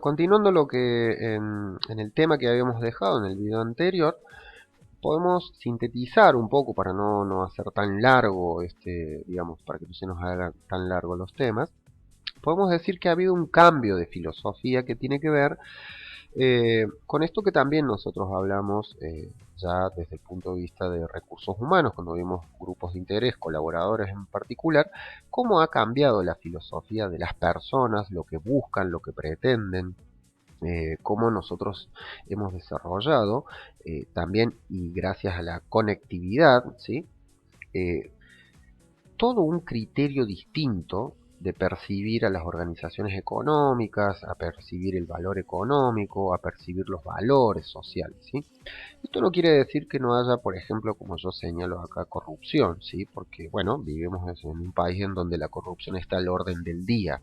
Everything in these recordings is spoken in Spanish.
Continuando lo que en el tema que habíamos dejado en el video anterior, podemos sintetizar un poco para no hacer tan largo, digamos, para que no se nos hagan tan largos los temas. Podemos decir que ha habido un cambio de filosofía que tiene que ver con esto que también nosotros hablamos ya desde el punto de vista de recursos humanos, cuando vimos grupos de interés, colaboradores en particular, cómo ha cambiado la filosofía de las personas, lo que buscan, lo que pretenden, cómo nosotros hemos desarrollado también, y gracias a la conectividad, ¿sí? Todo un criterio distinto de percibir a las organizaciones económicas, a percibir el valor económico, a percibir los valores sociales, ¿sí? Esto no quiere decir que no haya, por ejemplo, como yo señalo acá, corrupción, ¿sí? Porque, bueno, vivimos en un país en donde la corrupción está al orden del día.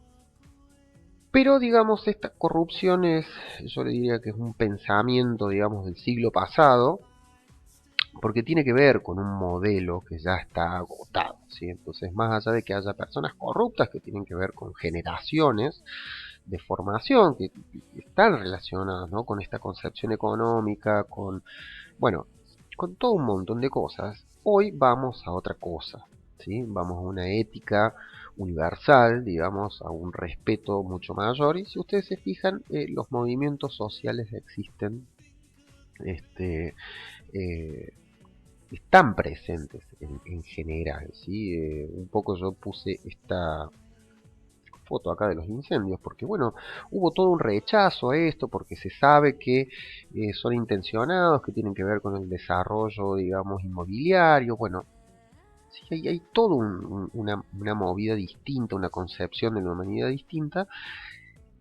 Pero, digamos, esta corrupción es, yo le diría que es un pensamiento, digamos, del siglo pasado, porque tiene que ver con un modelo que ya está agotado, ¿sí? Entonces, más allá de que haya personas corruptas que tienen que ver con generaciones de formación que están relacionadas, ¿no?, con esta concepción económica, bueno, con todo un montón de cosas, hoy vamos a otra cosa, ¿sí? Vamos a una ética universal, digamos, a un respeto mucho mayor, y si ustedes se fijan, los movimientos sociales existen, eh, están presentes en general, ¿sí? Un poco yo puse esta foto acá de los incendios, porque bueno, hubo todo un rechazo a esto, porque se sabe que son intencionados, que tienen que ver con el desarrollo, digamos, inmobiliario, bueno, sí, hay toda una movida distinta, una concepción de la humanidad distinta,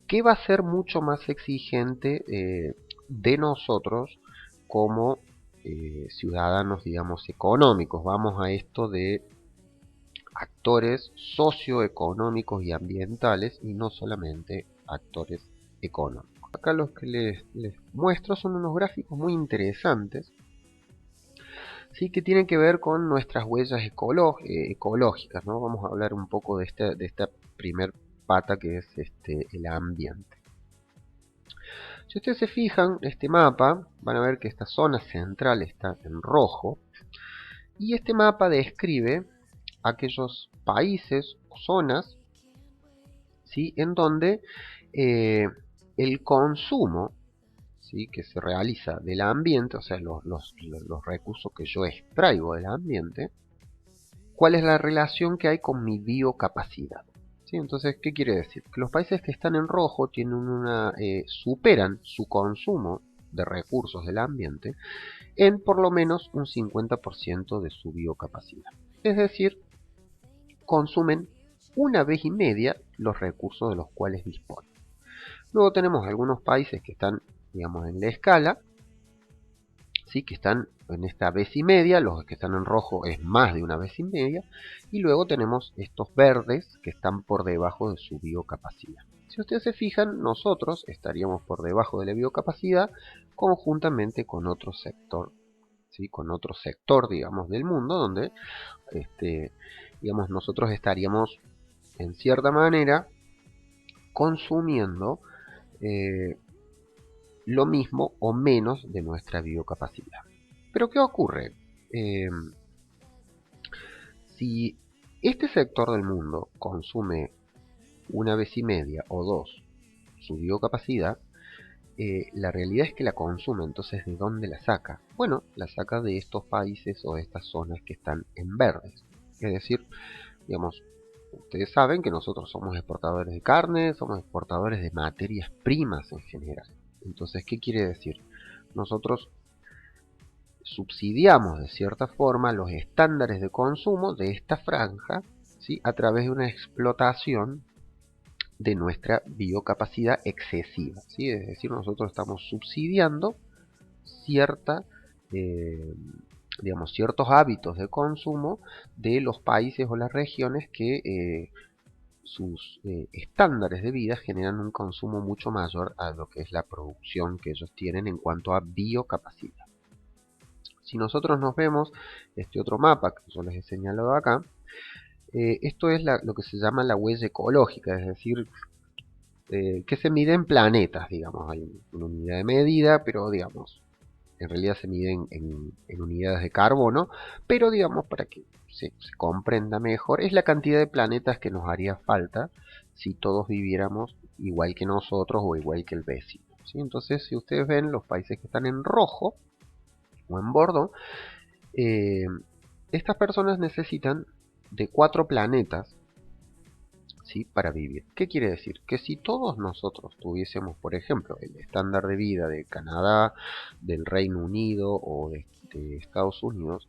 que va a ser mucho más exigente de nosotros como ciudadanos, digamos, económicos. Vamos a esto de actores socioeconómicos y ambientales y no solamente actores económicos. Acá los que les muestro son unos gráficos muy interesantes, ¿sí?, que tienen que ver con nuestras huellas ecológicas, ¿no? Vamos a hablar un poco de esta primer pata, que es el ambiente. Si ustedes se fijan, este mapa, van a ver que esta zona central está en rojo, y este mapa describe aquellos países o zonas, ¿sí?, en donde el consumo, ¿sí?, que se realiza del ambiente, o sea, los recursos que yo extraigo del ambiente, cuál es la relación que hay con mi biocapacidad. ¿Sí? Entonces, ¿qué quiere decir? Que los países que están en rojo tienen superan su consumo de recursos del ambiente en por lo menos un 50% de su biocapacidad. Es decir, consumen una vez y media los recursos de los cuales disponen. Luego tenemos algunos países que están, digamos, en la escala, ¿sí?, que están en esta vez y media, los que están en rojo es más de una vez y media, y luego tenemos estos verdes que están por debajo de su biocapacidad. Si ustedes se fijan, nosotros estaríamos por debajo de la biocapacidad conjuntamente con otro sector, ¿sí?, con otro sector, digamos, del mundo, donde digamos, nosotros estaríamos en cierta manera consumiendo lo mismo o menos de nuestra biocapacidad. Pero ¿qué ocurre? Si este sector del mundo consume una vez y media o dos su biocapacidad, la realidad es que la consume. Entonces, ¿de dónde la saca? Bueno, la saca de estos países o de estas zonas que están en verdes. Es decir, digamos, ustedes saben que nosotros somos exportadores de carne, somos exportadores de materias primas en general. Entonces, ¿qué quiere decir? Nosotros subsidiamos de cierta forma los estándares de consumo de esta franja, ¿sí?, a través de una explotación de nuestra biocapacidad excesiva, ¿sí? Es decir, nosotros estamos subsidiando digamos, ciertos hábitos de consumo de los países o las regiones que sus estándares de vida generan un consumo mucho mayor a lo que es la producción que ellos tienen en cuanto a biocapacidad. Si nosotros nos vemos este otro mapa que yo les he señalado acá, esto es lo que se llama la huella ecológica, es decir, que se mide en planetas, digamos, hay una unidad de medida, pero digamos, en realidad se mide en unidades de carbono, pero digamos, para que se comprenda mejor, es la cantidad de planetas que nos haría falta si todos viviéramos igual que nosotros o igual que el vecino, ¿sí? Entonces, si ustedes ven los países que están en rojo o en bordo, eh, estas personas necesitan de 4 planetas, ¿sí?, para vivir. ¿Qué quiere decir? Que si todos nosotros tuviésemos, por ejemplo, el estándar de vida de Canadá, del Reino Unido o de Estados Unidos,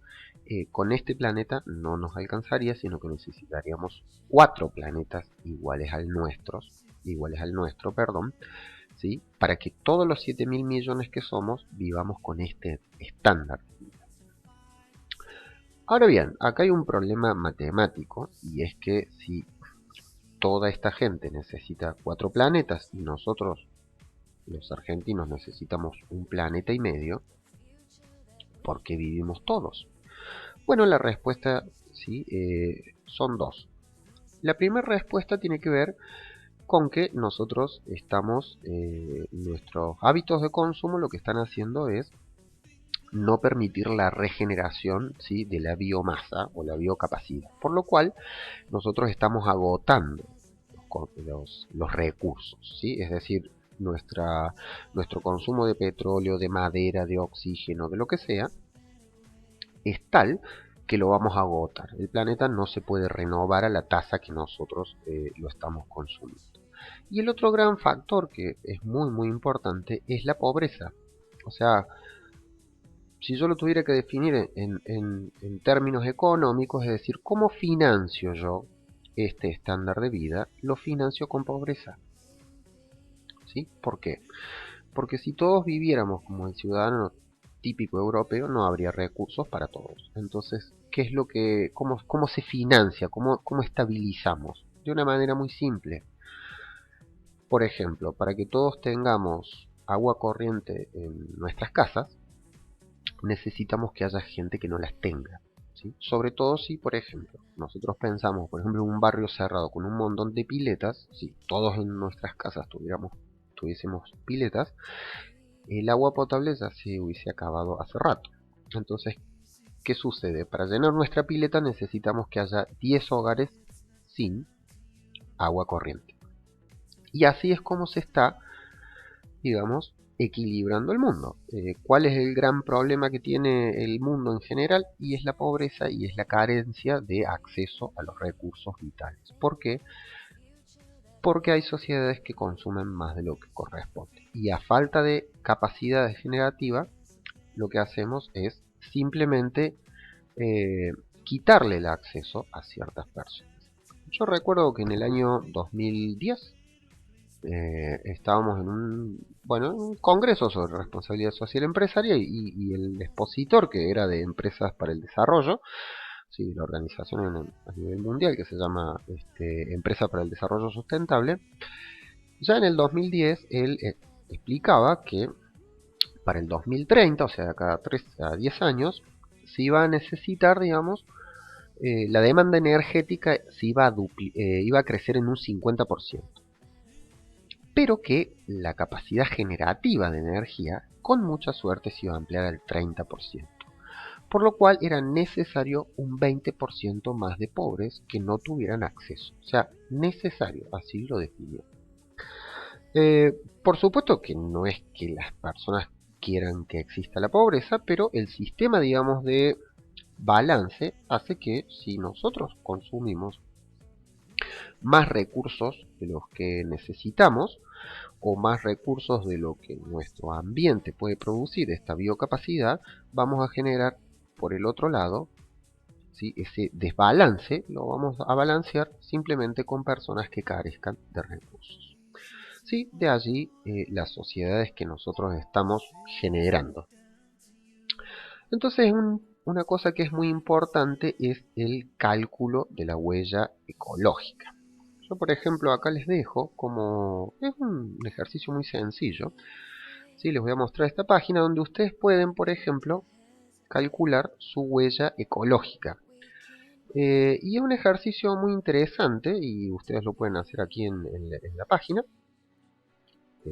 con este planeta no nos alcanzaría, sino que necesitaríamos 4 planetas iguales al nuestro, perdón, ¿sí?, para que todos los 7.000 millones que somos vivamos con este estándar. Ahora bien, acá hay un problema matemático, y es que si toda esta gente necesita 4 planetas y nosotros, los argentinos, necesitamos un planeta y medio, ¿por qué vivimos todos? Bueno, la respuesta, sí, son dos. La primera respuesta tiene que ver con que nosotros estamos, nuestros hábitos de consumo lo que están haciendo es no permitir la regeneración, ¿sí?, de la biomasa o la biocapacidad, por lo cual nosotros estamos agotando los recursos, ¿sí? Es decir, nuestro consumo de petróleo, de madera, de oxígeno, de lo que sea, es tal que lo vamos a agotar. El planeta no se puede renovar a la tasa que nosotros lo estamos consumiendo. Y el otro gran factor que es muy muy importante es la pobreza. O sea, si yo lo tuviera que definir en términos económicos, es decir, ¿cómo financio yo este estándar de vida? Lo financio con pobreza. ¿Sí? ¿Por qué? Porque si todos viviéramos como el ciudadano típico europeo, no habría recursos para todos. Entonces, ¿qué es lo que, cómo se financia? ¿Cómo estabilizamos? De una manera muy simple. Por ejemplo, para que todos tengamos agua corriente en nuestras casas, necesitamos que haya gente que no las tenga, ¿sí? Sobre todo si, por ejemplo, nosotros pensamos, por ejemplo, en un barrio cerrado con un montón de piletas, si todos en nuestras casas tuviésemos piletas, el agua potable ya se hubiese acabado hace rato. Entonces, ¿qué sucede? Para llenar nuestra pileta necesitamos que haya 10 hogares sin agua corriente. Y así es como se está, digamos, equilibrando el mundo. ¿Cuál es el gran problema que tiene el mundo en general? Y es la pobreza y es la carencia de acceso a los recursos vitales. ¿Por qué? Porque hay sociedades que consumen más de lo que corresponde. Y a falta de capacidad generativa, lo que hacemos es simplemente eh, quitarle el acceso a ciertas personas. Yo recuerdo que en el año 2010 estábamos en un congreso sobre responsabilidad social empresarial y el expositor, que era de Empresas para el Desarrollo, sí, la organización a nivel mundial que se llama Empresa para el Desarrollo Sustentable, ya en el 2010 él explicaba que para el 2030, o sea, cada 3 a 10 años, se iba a necesitar, digamos, la demanda energética iba a crecer en un 50%, pero que la capacidad generativa de energía, con mucha suerte, se iba a ampliar al 30%, por lo cual era necesario un 20% más de pobres que no tuvieran acceso. O sea, necesario, así lo definió. Por supuesto que no es que las personas quieran que exista la pobreza, pero el sistema, digamos, de balance hace que si nosotros consumimos más recursos de los que necesitamos o más recursos de lo que nuestro ambiente puede producir, esta biocapacidad, vamos a generar por el otro lado, ¿sí?, ese desbalance lo vamos a balancear simplemente con personas que carezcan de recursos. ¿Sí? De allí las sociedades que nosotros estamos generando. Entonces, una cosa que es muy importante es el cálculo de la huella ecológica. Yo, por ejemplo, acá les dejo como... Es un ejercicio muy sencillo. ¿Sí? Les voy a mostrar esta página donde ustedes pueden, por ejemplo, calcular su huella ecológica. Y es un ejercicio muy interesante y ustedes lo pueden hacer aquí en la página.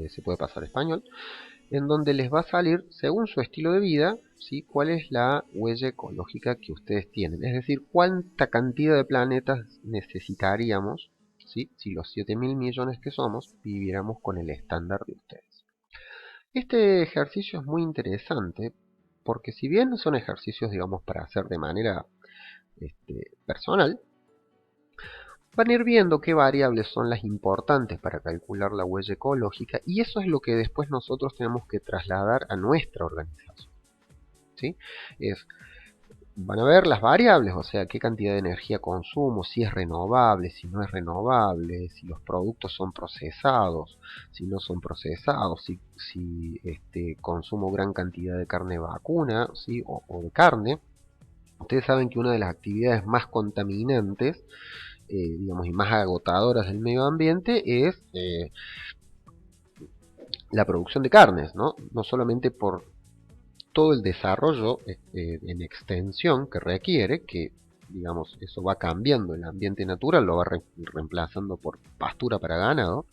Se puede pasar a español. En donde les va a salir, según su estilo de vida, ¿sí? Cuál es la huella ecológica que ustedes tienen. Es decir, cuánta cantidad de planetas necesitaríamos, ¿sí? Si los 7.000 millones que somos viviéramos con el estándar de ustedes. Este ejercicio es muy interesante porque si bien son ejercicios, digamos, para hacer de manera personal, van a ir viendo qué variables son las importantes para calcular la huella ecológica y eso es lo que después nosotros tenemos que trasladar a nuestra organización. ¿Sí? Van a ver las variables, o sea, qué cantidad de energía consumo, si es renovable, si no es renovable, si los productos son procesados, si no son procesados, si consumo gran cantidad de carne vacuna, ¿sí? o de carne. Ustedes saben que una de las actividades más contaminantes, digamos, y más agotadoras del medio ambiente es la producción de carnes, ¿no? No solamente por todo el desarrollo en extensión que requiere, que digamos eso va cambiando el ambiente natural, lo va reemplazando por pastura para ganado,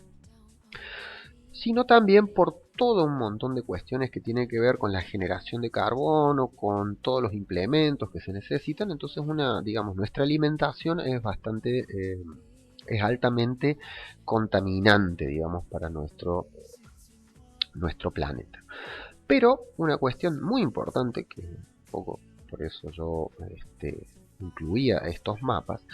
sino también por todo un montón de cuestiones que tienen que ver con la generación de carbono, con todos los implementos que se necesitan. Entonces digamos, nuestra alimentación es bastante, es altamente contaminante, digamos, para nuestro planeta. Pero una cuestión muy importante, que un poco por eso yo incluía estos mapas,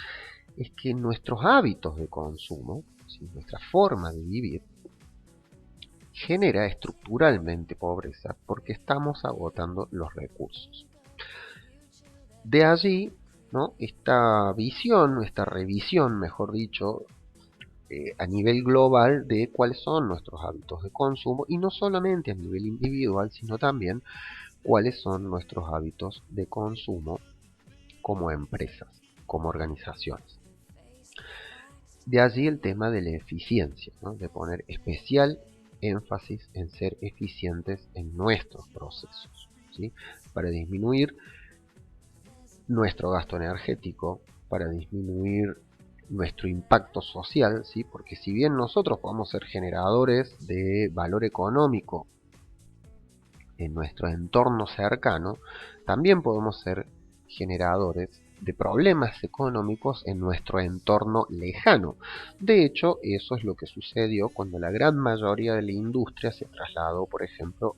es que nuestros hábitos de consumo, ¿sí? Nuestra forma de vivir, genera estructuralmente pobreza porque estamos agotando los recursos. De allí, ¿no? Esta visión, esta revisión, mejor dicho, a nivel global de cuáles son nuestros hábitos de consumo y no solamente a nivel individual, sino también cuáles son nuestros hábitos de consumo como empresas, como organizaciones. De allí el tema de la eficiencia, ¿no? De poner especial énfasis en ser eficientes en nuestros procesos, ¿sí? Para disminuir nuestro gasto energético, para disminuir nuestro impacto social, ¿sí? Porque si bien nosotros podemos ser generadores de valor económico en nuestro entorno cercano, también podemos ser generadores de problemas económicos en nuestro entorno lejano. De hecho, eso es lo que sucedió cuando la gran mayoría de la industria se trasladó, por ejemplo,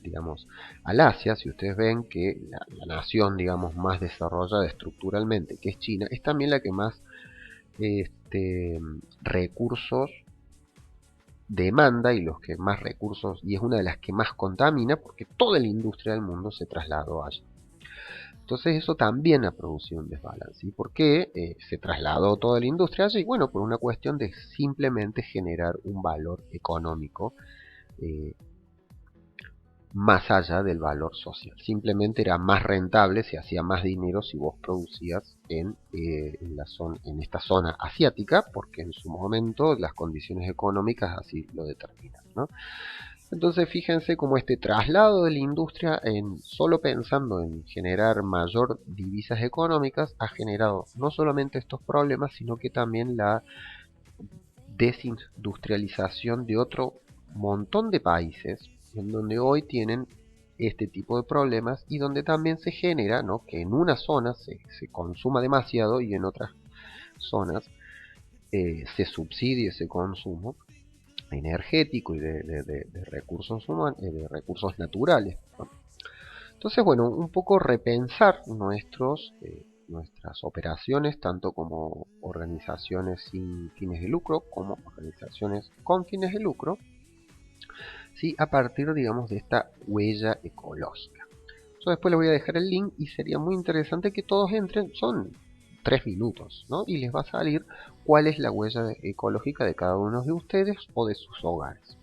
digamos, al Asia. Si ustedes ven que la nación, digamos, más desarrollada estructuralmente, que es China, es también la que más recursos demanda y los que más recursos, y es una de las que más contamina porque toda la industria del mundo se trasladó allí. Entonces eso también ha producido un desbalance. ¿Y por qué se trasladó toda la industria allí? Bueno, por una cuestión de simplemente generar un valor económico más allá del valor social. Simplemente era más rentable, se hacía más dinero si vos producías en esta zona asiática, porque en su momento las condiciones económicas así lo determinan, ¿no? Entonces fíjense cómo este traslado de la industria, solo pensando en generar mayor divisas económicas, ha generado no solamente estos problemas, sino que también la desindustrialización de otro montón de países en donde hoy tienen este tipo de problemas y donde también se genera, ¿no? Que en una zona se consuma demasiado y en otras zonas se subsidie ese consumo energético y de recursos humanos, de recursos naturales, ¿no? Entonces, bueno, un poco repensar nuestras operaciones, tanto como organizaciones sin fines de lucro, como organizaciones con fines de lucro, ¿sí? A partir, digamos, de esta huella ecológica. Yo después les voy a dejar el link y sería muy interesante que todos entren, son 3 minutos, ¿no? Y les va a salir cuál es la huella ecológica de cada uno de ustedes o de sus hogares.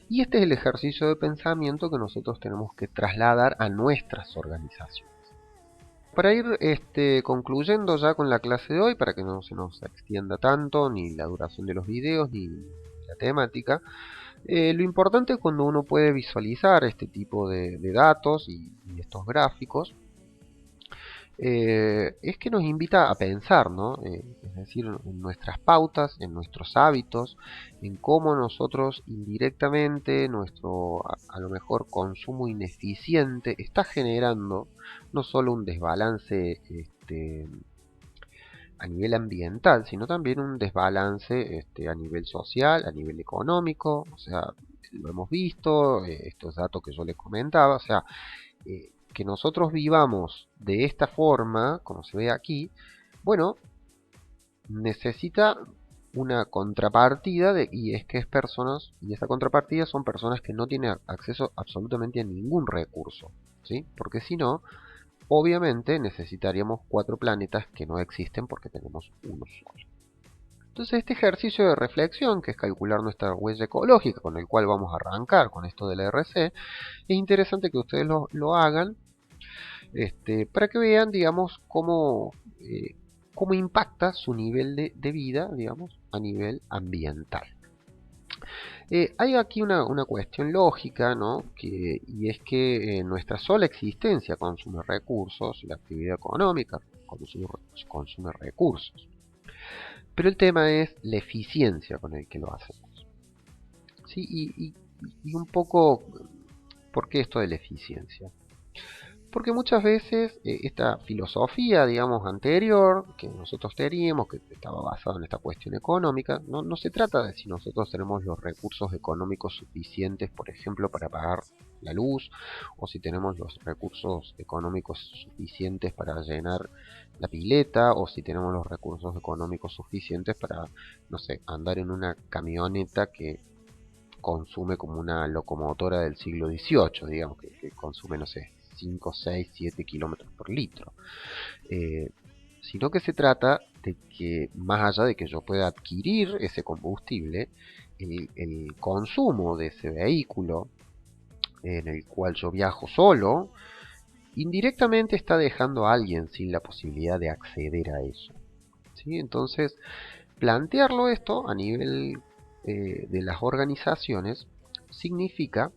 Y este es el ejercicio de pensamiento que nosotros tenemos que trasladar a nuestras organizaciones. Para ir concluyendo ya con la clase de hoy, para que no se nos extienda tanto, ni la duración de los videos, ni la temática, lo importante cuando uno puede visualizar este tipo de datos y estos gráficos, es que nos invita a pensar, ¿no? Es decir, en nuestras pautas, en nuestros hábitos, en cómo nosotros indirectamente nuestro a lo mejor consumo ineficiente está generando no solo un desbalance a nivel ambiental, sino también un desbalance a nivel social, a nivel económico, o sea, lo hemos visto, estos datos que yo les comentaba, o sea, que nosotros vivamos de esta forma, como se ve aquí, bueno, necesita una contrapartida y es que es personas, y esa contrapartida son personas que no tienen acceso absolutamente a ningún recurso, ¿sí? Porque si no, obviamente necesitaríamos 4 planetas que no existen porque tenemos uno solo. Entonces este ejercicio de reflexión, que es calcular nuestra huella ecológica, con el cual vamos a arrancar con esto de la RC, es interesante que ustedes lo hagan para que vean, digamos, cómo impacta su nivel de vida, digamos, a nivel ambiental. Hay aquí una cuestión lógica, ¿no? Y es que nuestra sola existencia consume recursos, la actividad económica consume recursos. Pero el tema es la eficiencia con el que lo hacemos. ¿Sí? Y un poco, ¿por qué esto de la eficiencia? Porque muchas veces esta filosofía, digamos, anterior que nosotros teníamos, que estaba basada en esta cuestión económica, no se trata de si nosotros tenemos los recursos económicos suficientes, por ejemplo, para pagar la luz, o si tenemos los recursos económicos suficientes para llenar la pileta, o si tenemos los recursos económicos suficientes para, no sé, andar en una camioneta que consume como una locomotora del siglo XVIII, digamos, que consume, no sé, 5, 6, 7 kilómetros por litro. Eh, Sino que se trata de que, más allá de que yo pueda adquirir ese combustible, el consumo de ese vehículo en el cual yo viajo solo, indirectamente está dejando a alguien sin la posibilidad de acceder a eso. ¿Sí? Entonces, plantearlo esto a nivel de las organizaciones significa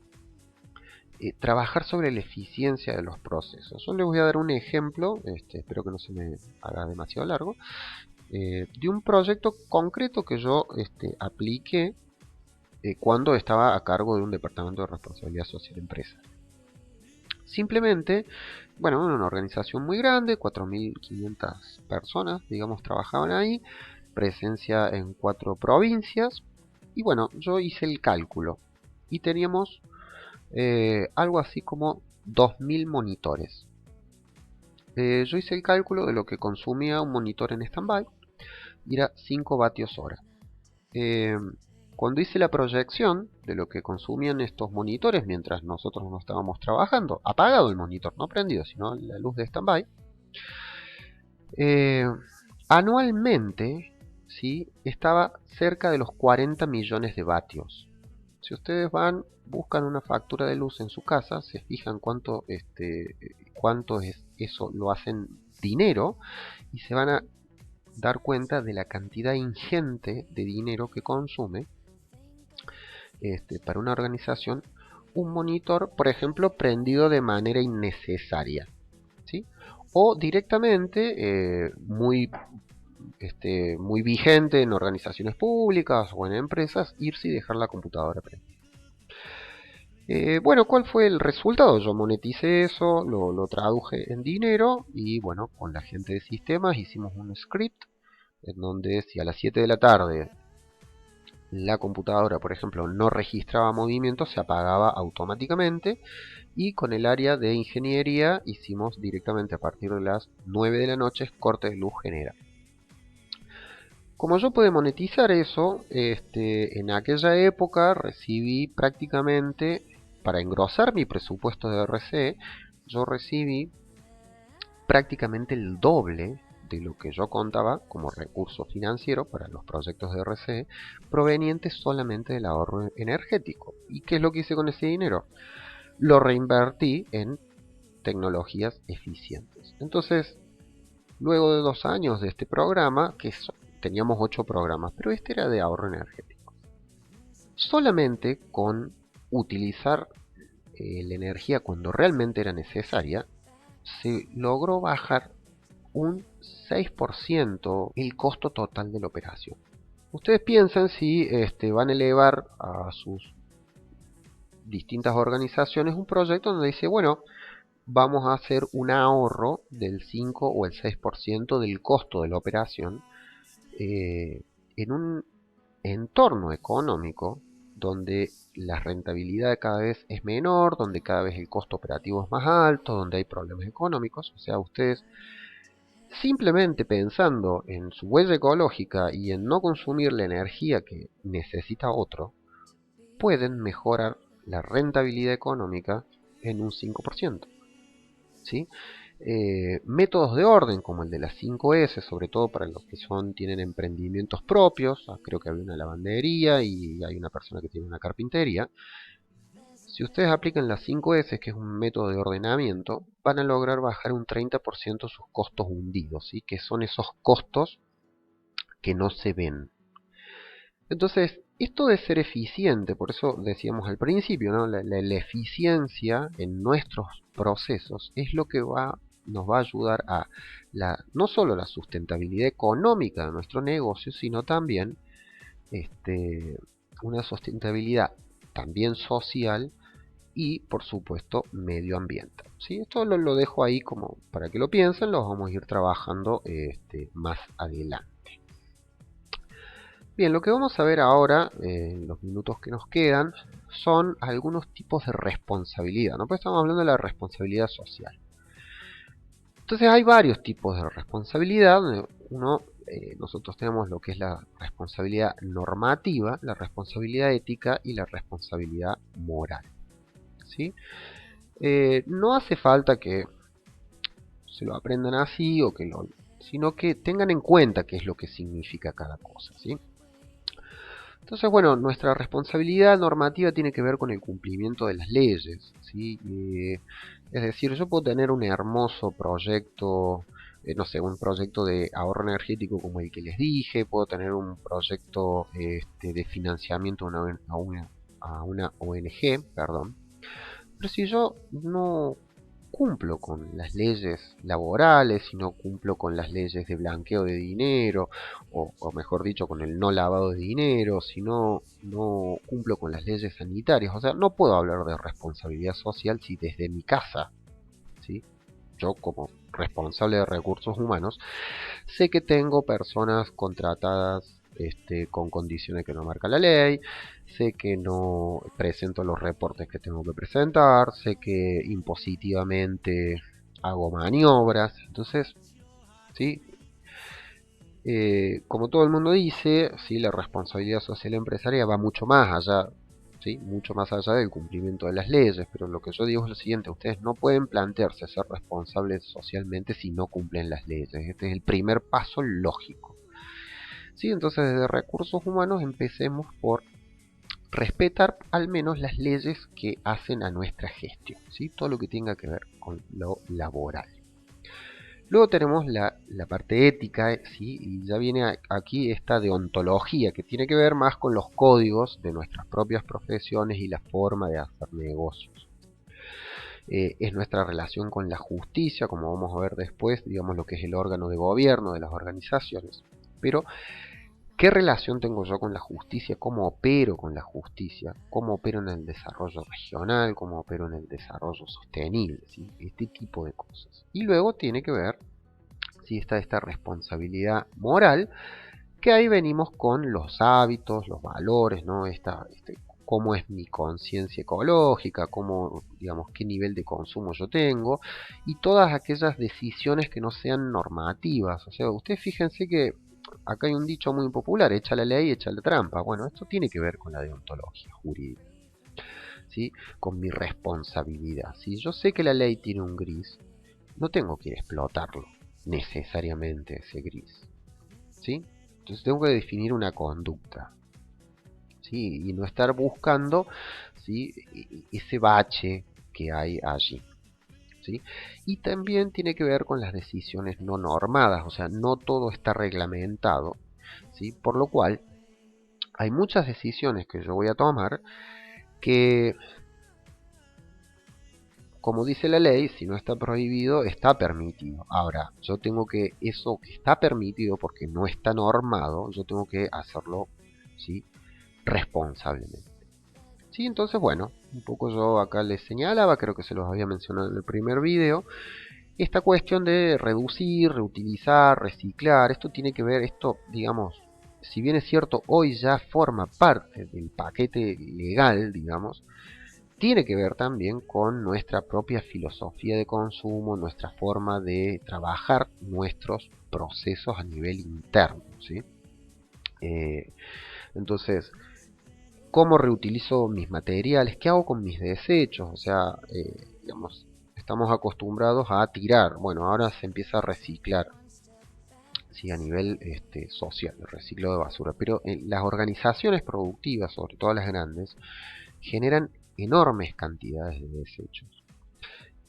trabajar sobre la eficiencia de los procesos. Yo les voy a dar un ejemplo, espero que no se me haga demasiado largo, de un proyecto concreto que yo apliqué cuando estaba a cargo de un departamento de responsabilidad social empresa. Simplemente, bueno, una organización muy grande, 4.500 personas, digamos, trabajaban ahí, presencia en 4 provincias, y bueno, yo hice el cálculo y teníamos algo así como 2.000 monitores. Yo hice el cálculo de lo que consumía un monitor en standby y era 5 vatios hora. Eh, Cuando hice la proyección de lo que consumían estos monitores mientras nosotros no estábamos trabajando, apagado el monitor, no prendido, sino la luz de standby, eh, anualmente, ¿sí?, estaba cerca de los 40 millones de vatios. Si ustedes van, buscan una factura de luz en su casa, se fijan cuánto es eso, lo hacen dinero y se van a dar cuenta de la cantidad ingente de dinero que consume para una organización un monitor, por ejemplo, prendido de manera innecesaria, ¿sí? O directamente muy vigente en organizaciones públicas o en empresas, irse y dejar la computadora prendida. Bueno, ¿cuál fue el resultado? Yo moneticé eso, lo traduje en dinero y bueno, con la gente de sistemas hicimos un script en donde si a las 7 de la tarde la computadora, por ejemplo, no registraba movimientos, se apagaba automáticamente y con el área de ingeniería hicimos directamente a partir de las 9 de la noche corte de luz general. Como yo pude monetizar eso, en aquella época recibí prácticamente, para engrosar mi presupuesto de RC, yo recibí prácticamente el doble de lo que yo contaba como recurso financiero para los proyectos de RC, provenientes solamente del ahorro energético. ¿Y qué es lo que hice con ese dinero? Lo reinvertí en tecnologías eficientes. Entonces, luego de 2 años de este programa, teníamos 8 programas, pero este era de ahorro energético. Solamente con utilizar la energía cuando realmente era necesaria, se logró bajar un 6% el costo total de la operación. Ustedes piensan si van a elevar a sus distintas organizaciones un proyecto donde dice, bueno, vamos a hacer un ahorro del 5 o el 6% del costo de la operación en un entorno económico donde la rentabilidad cada vez es menor, donde cada vez el costo operativo es más alto, donde hay problemas económicos. O sea, ustedes simplemente pensando en su huella ecológica y en no consumir la energía que necesita otro, pueden mejorar la rentabilidad económica en un 5%. ¿Sí? Métodos de orden como el de las 5S, sobre todo para los que tienen emprendimientos propios, creo que hay una lavandería y hay una persona que tiene una carpintería. Si ustedes aplican las 5S, que es un método de ordenamiento, van a lograr bajar un 30% sus costos hundidos, ¿sí? Que son esos costos que no se ven. Entonces, esto de ser eficiente, por eso decíamos al principio, ¿no? La eficiencia en nuestros procesos es lo que nos va a ayudar a no solo la sustentabilidad económica de nuestro negocio, sino también una sustentabilidad también social y, por supuesto, medioambiental. ¿Sí? Esto lo dejo ahí como para que lo piensen, lo vamos a ir trabajando más adelante. Bien, lo que vamos a ver ahora, en los minutos que nos quedan, son algunos tipos de responsabilidad, ¿no? Pues estamos hablando de la responsabilidad social. Entonces hay varios tipos de responsabilidad. Nosotros tenemos lo que es la responsabilidad normativa, la responsabilidad ética y la responsabilidad moral. ¿Sí? No hace falta que se lo aprendan así sino que tengan en cuenta qué es lo que significa cada cosa, ¿sí? Entonces, bueno, nuestra responsabilidad normativa tiene que ver con el cumplimiento de las leyes, ¿sí? Es decir, yo puedo tener un hermoso proyecto, no sé, un proyecto de ahorro energético como el que les dije, puedo tener un proyecto de financiamiento a una ONG, perdón. Pero si yo no cumplo con las leyes laborales, si no cumplo con las leyes de blanqueo de dinero, o mejor dicho, con el no lavado de dinero, si no cumplo con las leyes sanitarias, o sea, no puedo hablar de responsabilidad social si desde mi casa, ¿sí? Yo como responsable de recursos humanos, sé que tengo personas contratadas con condiciones que no marca la ley, sé que no presento los reportes que tengo que presentar, sé que impositivamente hago maniobras. Entonces, ¿sí? Como todo el mundo dice, ¿sí? La responsabilidad social empresaria va mucho más allá, ¿sí? Mucho más allá del cumplimiento de las leyes, pero lo que yo digo es lo siguiente: ustedes no pueden plantearse ser responsables socialmente si no cumplen las leyes. Este es el primer paso lógico. ¿Sí? Entonces, desde recursos humanos empecemos por respetar al menos las leyes que hacen a nuestra gestión, ¿sí? Todo lo que tenga que ver con lo laboral. Luego tenemos la parte ética, ¿sí? Y ya viene aquí esta deontología, que tiene que ver más con los códigos de nuestras propias profesiones y la forma de hacer negocios. Es nuestra relación con la justicia, como vamos a ver después, digamos lo que es el órgano de gobierno de las organizaciones. Pero ¿qué relación tengo yo con la justicia? ¿Cómo opero con la justicia? ¿Cómo opero en el desarrollo regional? ¿Cómo opero en el desarrollo sostenible? ¿Sí? Este tipo de cosas. Y luego tiene que ver si está esta responsabilidad moral, que ahí venimos con los hábitos, los valores, ¿no? Cómo es mi conciencia ecológica, cómo, digamos, qué nivel de consumo yo tengo, y todas aquellas decisiones que no sean normativas. O sea, ustedes fíjense que acá hay un dicho muy popular: echa la ley, echa la trampa. Bueno, esto tiene que ver con la deontología jurídica, ¿sí? Con mi responsabilidad. Si yo sé que la ley tiene un gris, no tengo que explotarlo necesariamente ese gris, ¿sí? Entonces tengo que definir una conducta, ¿sí? Y no estar buscando, ¿sí? Ese bache que hay allí. ¿sí? Y también tiene que ver con las decisiones no normadas, o sea, no todo está reglamentado, ¿sí? Por lo cual hay muchas decisiones que yo voy a tomar que, como dice la ley, si no está prohibido, está permitido. Ahora, yo tengo que, eso que está permitido porque no está normado, yo tengo que hacerlo, ¿sí? Responsablemente. Sí, entonces, bueno, un poco yo acá les señalaba, creo que se los había mencionado en el primer video, esta cuestión de reducir, reutilizar, reciclar. Esto tiene que ver, esto, digamos, si bien es cierto, hoy ya forma parte del paquete legal, digamos, tiene que ver también con nuestra propia filosofía de consumo, nuestra forma de trabajar nuestros procesos a nivel interno, ¿sí? Eh, entonces, ¿cómo reutilizo mis materiales? ¿Qué hago con mis desechos? O sea, digamos, estamos acostumbrados a tirar. Bueno, ahora se empieza a reciclar, sí, a nivel social, el reciclo de basura. Pero las organizaciones productivas, sobre todo las grandes, generan enormes cantidades de desechos.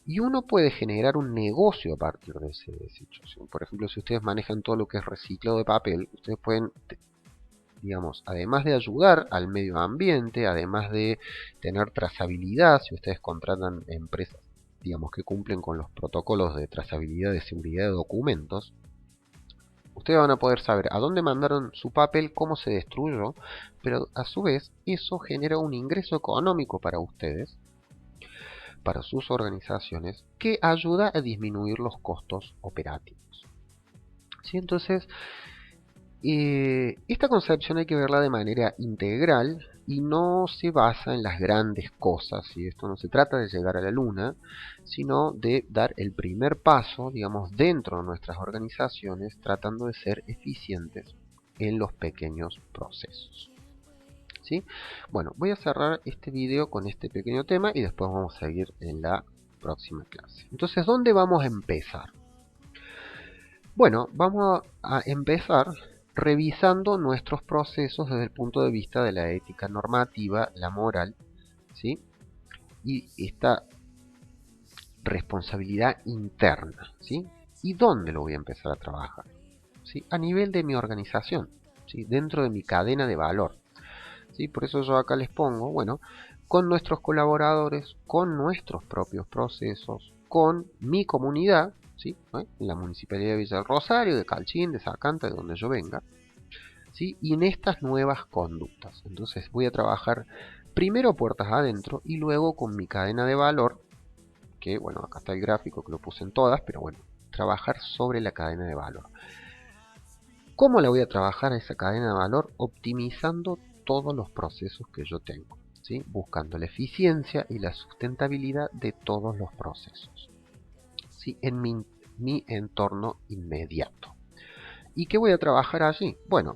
Y uno puede generar un negocio a partir de ese desecho. Por ejemplo, si ustedes manejan todo lo que es reciclado de papel, ustedes pueden, digamos, además de ayudar al medio ambiente, además de tener trazabilidad, si ustedes contratan empresas, digamos, que cumplen con los protocolos de trazabilidad de seguridad de documentos, ustedes van a poder saber a dónde mandaron su papel, cómo se destruyó, pero a su vez eso genera un ingreso económico para ustedes, para sus organizaciones, que ayuda a disminuir los costos operativos. ¿Sí? Entonces, esta concepción hay que verla de manera integral y no se basa en las grandes cosas. ¿Sí? Esto no se trata de llegar a la luna, sino de dar el primer paso, digamos, dentro de nuestras organizaciones, tratando de ser eficientes en los pequeños procesos. ¿Sí? Bueno, voy a cerrar este video con este pequeño tema y después vamos a seguir en la próxima clase. Entonces, ¿dónde vamos a empezar? Bueno, vamos a empezar revisando nuestros procesos desde el punto de vista de la ética normativa, la moral, ¿sí? Y esta responsabilidad interna, ¿sí? ¿Y dónde lo voy a empezar a trabajar? ¿Sí? A nivel de mi organización, ¿sí? Dentro de mi cadena de valor. ¿Sí? Por eso yo acá les pongo, bueno, con nuestros colaboradores, con nuestros propios procesos, con mi comunidad, ¿sí? En la Municipalidad de Villa del Rosario, de Calchín, de Sacanta, de donde yo venga, ¿sí? Y en estas nuevas conductas. Entonces voy a trabajar primero puertas adentro y luego con mi cadena de valor, que bueno, acá está el gráfico que lo puse en todas, pero bueno, trabajar sobre la cadena de valor. ¿Cómo la voy a trabajar a esa cadena de valor? Optimizando todos los procesos que yo tengo, ¿sí? Buscando la eficiencia y la sustentabilidad de todos los procesos, ¿sí? En mi entorno inmediato. ¿Y qué voy a trabajar allí? Bueno,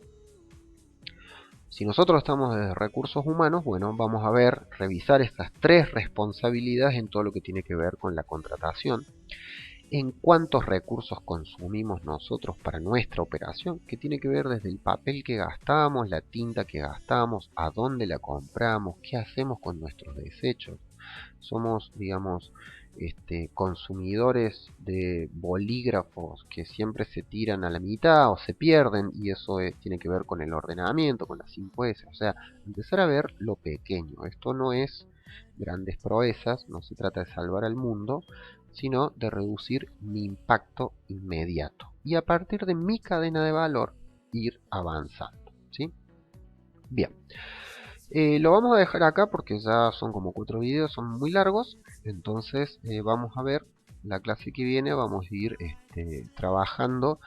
si nosotros estamos desde recursos humanos, bueno, vamos a ver, revisar estas tres responsabilidades en todo lo que tiene que ver con la contratación, en cuántos recursos consumimos nosotros para nuestra operación, que tiene que ver desde el papel que gastamos, la tinta que gastamos, a dónde la compramos, qué hacemos con nuestros desechos. Somos, digamos, consumidores de bolígrafos que siempre se tiran a la mitad o se pierden, y eso tiene que ver con el ordenamiento, con las 5S. O sea, empezar a ver lo pequeño. Esto no es grandes proezas, no se trata de salvar al mundo, sino de reducir mi impacto inmediato. Y a partir de mi cadena de valor, ir avanzando. ¿Sí? Bien. Lo vamos a dejar acá porque ya son como 4 videos, son muy largos. Entonces vamos a ver la clase que viene, vamos a ir trabajando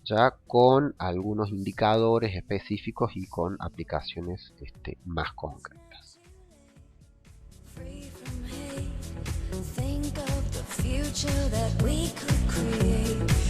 ya con algunos indicadores específicos y con aplicaciones más concretas. Free from hate, think of the future that we could create.